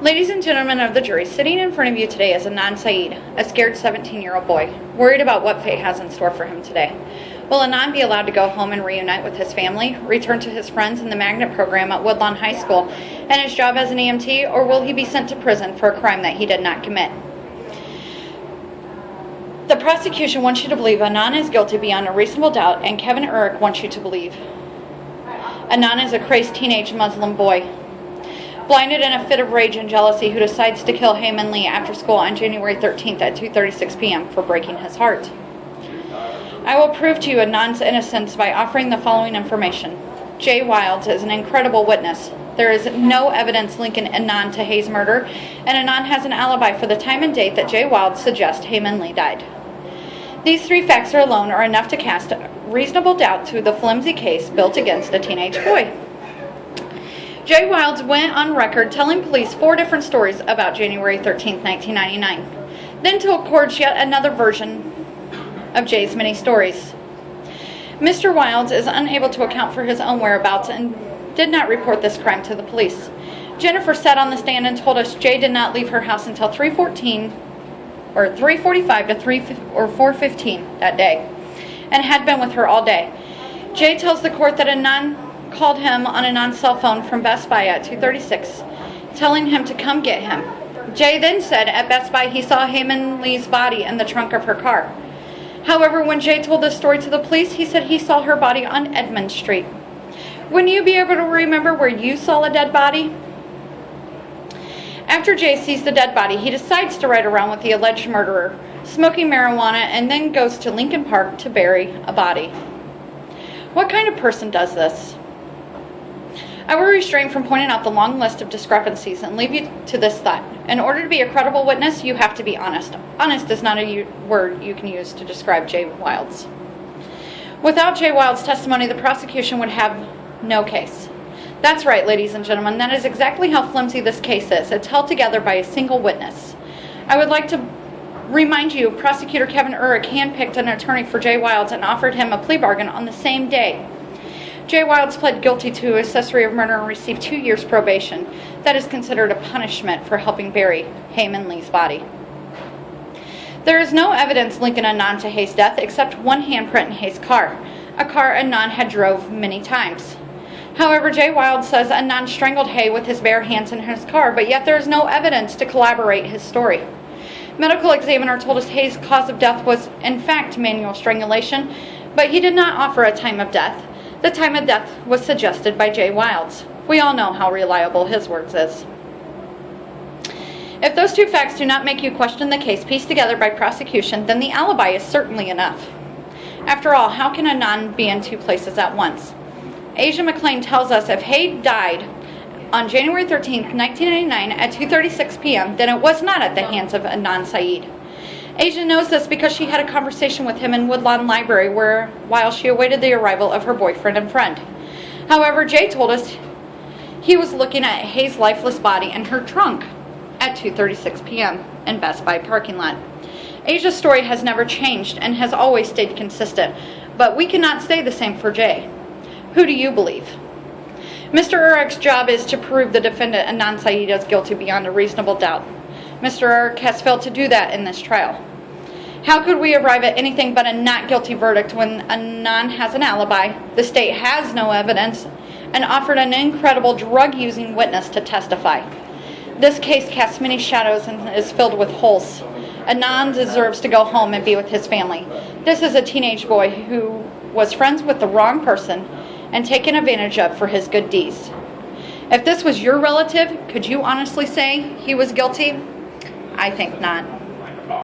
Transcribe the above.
Ladies and gentlemen of the jury, sitting in front of you today is Annan Syed, a scared 17-year-old boy, worried about what fate has in store for him today. Will Annan be allowed to go home and reunite with his family, return to his friends in the magnet program at Woodlawn High School, and his job as an EMT, or will he be sent to prison for a crime that he did not commit? The prosecution wants you to believe Annan is guilty beyond a reasonable doubt, and Kevin Urich wants you to believe Annan is a crazed teenage Muslim boy, blinded in a fit of rage and jealousy, who decides to kill Heyman Lee after school on January 13th at 2:36 p.m. for breaking his heart. I will prove to you Annan's innocence by offering the following information. Jay Wilds is an incredible witness. There is no evidence linking Annan to Hay's murder, and Annan has an alibi for the time and date that Jay Wilds suggests Heyman Lee died. These three facts alone are enough to cast reasonable doubt to the flimsy case built against a teenage boy. Jay Wilds went on record telling police 4 different stories about January 13, 1999, then told courts yet another version of Jay's many stories. Mr. Wilds is unable to account for his own whereabouts and did not report this crime to the police. Jennifer sat on the stand and told us Jay did not leave her house until 3:45 to 4:15 that day, and had been with her all day. Jay tells the court that Annan called him on Annan's cell phone from Best Buy at 2:36, telling him to come get him. Jay then said at Best Buy he saw Heyman Lee's body in the trunk of her car. However, when Jay told this story to the police, he said he saw her body on Edmond Street. Wouldn't you be able to remember where you saw a dead body? After Jay sees the dead body, he decides to ride around with the alleged murderer, smoking marijuana, and then goes to Lincoln Park to bury a body. What kind of person does this? I will refrain from pointing out the long list of discrepancies and leave you to this thought. In order to be a credible witness, you have to be honest. Honest is not a word you can use to describe Jay Wilds. Without Jay Wilds' testimony, the prosecution would have no case. That's right, ladies and gentlemen, that is exactly how flimsy this case is. It's held together by a single witness. I would like to remind you, Prosecutor Kevin Urich handpicked an attorney for Jay Wilds and offered him a plea bargain on the same day. Jay Wilds pled guilty to accessory of murder and received 2 years probation. That is considered a punishment for helping bury Heyman Lee's body. There is no evidence linking Annan to Hay's death except one handprint in Hay's car, a car Annan had drove many times. However, Jay Wilds says Annan strangled Hay with his bare hands in his car, but yet there is no evidence to corroborate his story. Medical examiner told us Hay's cause of death was in fact manual strangulation, but he did not offer a time of death. The time of death was suggested by Jay Wilds. We all know how reliable his words is. If those two facts do not make you question the case pieced together by prosecution, then the alibi is certainly enough. After all, how can Annan be in 2 places at once? Asia McLean tells us if Hay died on January 13, 1999 at 2:36 p.m., then it was not at the hands of Annan Syed. Asia knows this because she had a conversation with him in Woodlawn Library while she awaited the arrival of her boyfriend and friend. However, Jay told us he was looking at Hay's lifeless body in her trunk at 2:36 p.m. in Best Buy parking lot. Asia's story has never changed and has always stayed consistent, but we cannot say the same for Jay. Who do you believe? Mr. Urich's job is to prove the defendant Annan Syed is guilty beyond a reasonable doubt. Mr. Urich has failed to do that in this trial. How could we arrive at anything but a not guilty verdict when Annan has an alibi, the state has no evidence, and offered an incredible drug-using witness to testify? This case casts many shadows and is filled with holes. Annan deserves to go home and be with his family. This is a teenage boy who was friends with the wrong person and taken advantage of for his good deeds. If this was your relative, could you honestly say he was guilty? I think not.